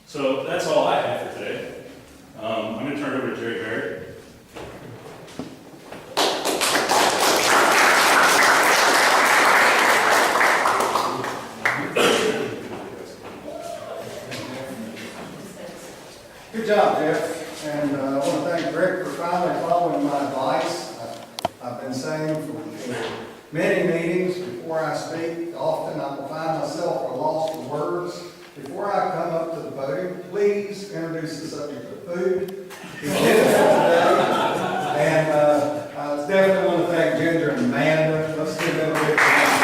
So that's all I have for today. I'm going to turn it over to Jerry Barrett. Good job, Jeff. And I want to thank Rick for finally following my advice. I've been saying for many meetings, before I speak, often I will find myself at a loss for words. Before I come up to the podium, please introduce the subject of food. He did it today. And I definitely want to thank Ginger and Amanda. Let's give them a big round.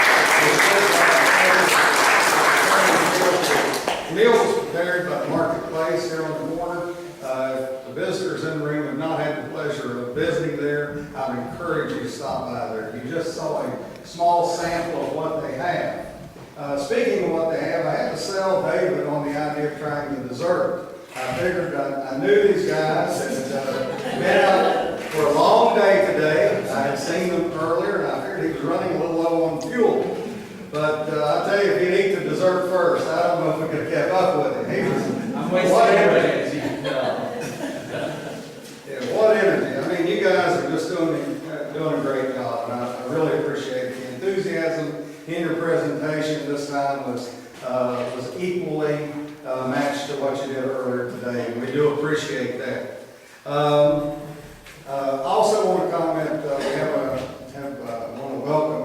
The meal was prepared by the marketplace here on the corner. The visitors in the room have not had the pleasure of visiting there. I would encourage you to stop by there. You just saw a small sample of what they have. Speaking of what they have, I had to sell David on the idea of trying the dessert. I figured I knew these guys and been out for a long day today. I had seen them earlier and I figured he was running a little low on fuel. But I'll tell you, if he'd eat the dessert first, I don't know if we could have kept up with him. He was, I'm wasting what everything. energy. Yeah, what energy. I mean, you guys are just doing a great job, and I really appreciate it. The enthusiasm in your presentation this time was equally matched to what you did earlier today, and we do appreciate that. I also want to comment, I want to welcome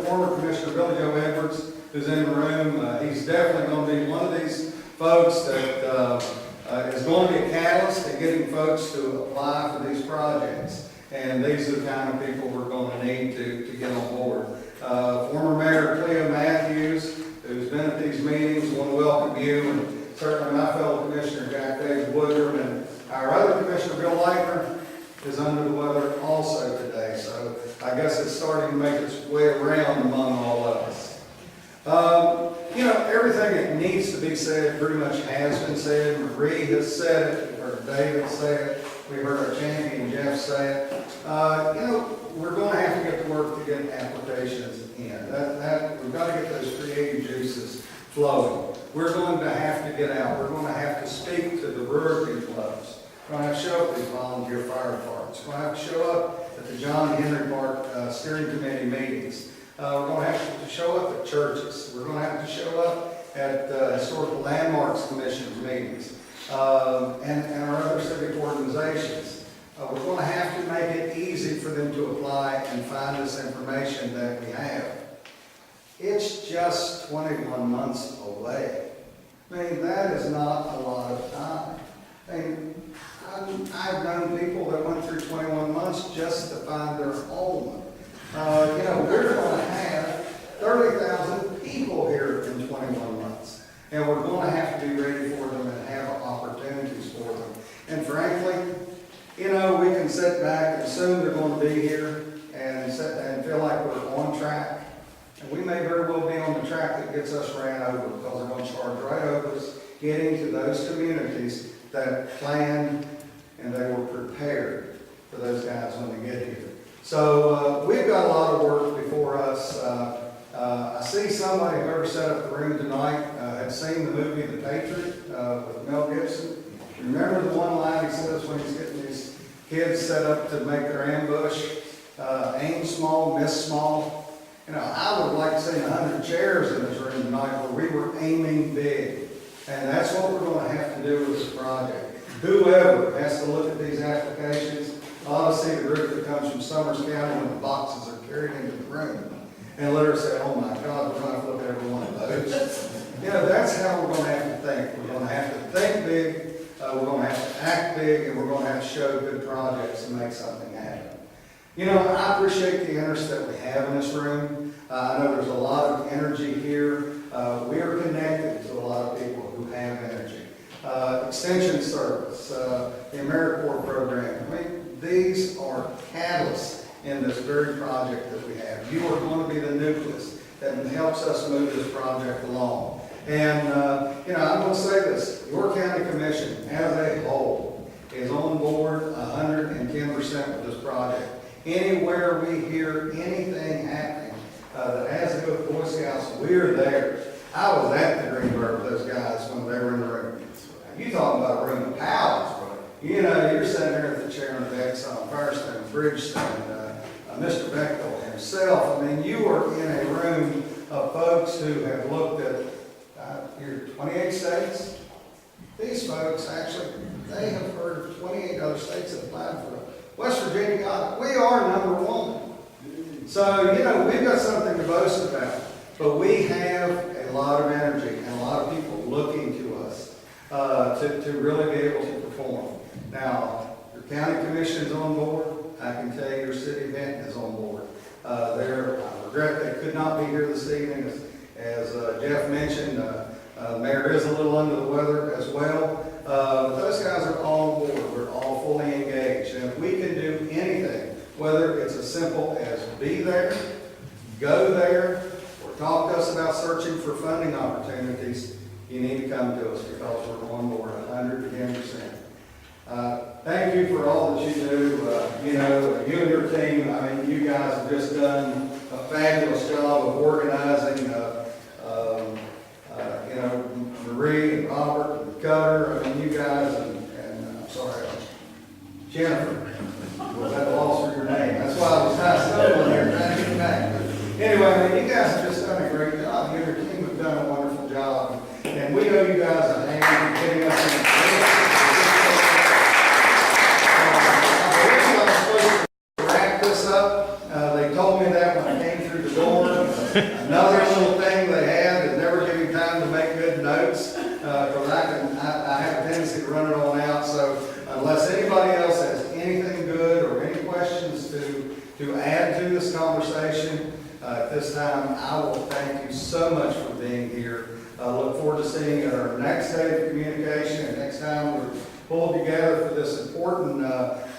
former Commissioner Billy Joe Edwards, who's in the room. He's definitely going to be one of these folks that is going to be a catalyst in getting folks to apply for these projects. And these are the kind of people we're going to need to get on board. Former Mayor Cleo Matthews, who's been at these meetings, want to welcome you, and certainly my fellow Commissioner Jack David Woodard, and our other Commissioner Bill Lightner is under the weather also today. So I guess it's starting to make its way around among all of us. Everything that needs to be said pretty much has been said. Marie has said it. We heard David say it. We heard our champion Jeff say it. We're going to have to get to work to get applications in. We've got to get those creative juices flowing. We're going to have to get out. We're going to have to speak to the Rotary clubs. We're going to have to show up at these volunteer fire departments. We're going to have to show up at the John Henry Park steering committee meetings. We're going to have to show up at churches. We're going to have to show up at Historical Landmarks Commission's meetings and our other civic organizations. We're going to have to make it easy for them to apply and find this information that we have. It's just 21 months away. I mean, that is not a lot of time. I mean, I've known people that went through 21 months just to find their home. We're going to have 30,000 people here in 21 months. And we're going to have to be ready for them and have opportunities for them. And frankly, we can sit back and assume they're going to be here and feel like we're on track. And we may very well be on the track that gets us ran over because they're going to charge right over us getting to those communities that planned and they were prepared for those guys when they get here. So we've got a lot of work before us. I see somebody whoever set up the room tonight had seen the movie The Patriot with Mel Gibson. Remember the one line he says when he's getting these kids set up to make their ambush? Aim small, miss small. I would like to see 100 chairs in this room tonight where we were aiming big. And that's what we're going to have to do with this project. Whoever has to look at these applications ought to see the group that comes from Summers County when the boxes are carried into the room and let her say, oh my God, we're going to have to look at every one of those. That's how we're going to have to think. We're going to have to think big, we're going to have to act big, and we're going to have to show good projects and make something happen. I appreciate the interest that we have in this room. I know there's a lot of energy here. We are connected to a lot of people who have energy. Extension service, the AmeriCorps program. I mean, these are catalysts in this very project that we have. You are going to be the nucleus that helps us move this project along. And, I'm going to say this. Your county commission as a whole is on board 110% with this project. Anywhere we hear anything happening that has to do with Boy Scouts, we're there. I was at the Greenberg with those guys when they were in the room. you talking about a room of pals. You know, you're sitting there at the chairman of Exxon, Firestone, Bridgestone, Mr. Bechtel himself. I mean, you are in a room of folks who have looked at, here, 28 states. These folks, actually, they have heard of 28 other states that applied for it. West Virginia got it. We are number one. So, you know, we've got something to boast about. But we have a lot of energy and a lot of people looking to us to really be able to perform. Now, your county commission is on board. I can tell you your city event is on board. I regret they could not be here this evening. As Jeff mentioned, the mayor is a little under the weather as well. But those guys are all on board. We're all fully engaged. And if we can do anything, whether it's as simple as be there, go there, or talk to us about searching for funding opportunities, you need to come to us because we're on board 110%. Thank you for all that you do. You know, you and your team, I mean, you guys have just done a fabulous job of organizing, you know, Marie and Robert and Cutter, I mean, you guys, and I'm sorry, Jennifer, was at a loss for your name. That's why I was kind of stumbling there trying to get back. But anyway, I mean, you guys have just done a great job. You and your team have done a wonderful job. And we owe you guys a hand for getting us in. I was supposed to wrap this up. They told me that when I came through the door. Another little thing they had is never give me time to make good notes. Because I have a tendency to run it on out. So unless anybody else has anything good or any questions to add to this conversation, at this time, I will thank you so much for being here. I look forward to seeing you at our next day of communication and next time we're pulled together for this important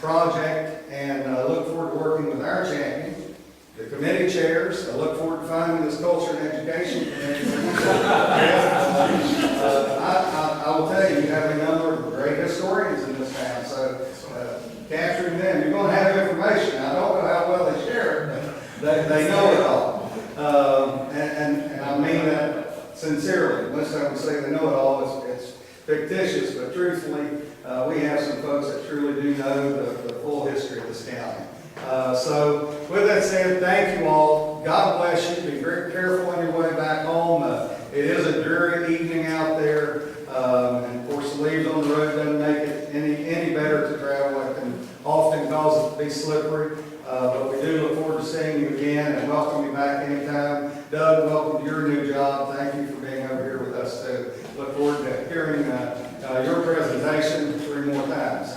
project. And I look forward to working with our champion, the committee chairs. I look forward to finding this culture and education committee. I will tell you, you have a number of great historians in this town, so capturing them, you're going to have information. I don't know how well they share it, but they know it all. And I mean that sincerely. Most of them say they know it all. It's fictitious, but truthfully, we have some folks that truly do know the full history of this county. So with that said, thank you all. God bless you. Be very careful on your way back home. It is a dreary evening out there. And of course, the leaves on the road doesn't make it any better to travel. It can often cause it to be slippery. But we do look forward to seeing you again and welcome you back anytime. Doug, welcome to your new job. Thank you for being over here with us too. Look forward to hearing your presentation 3 more times.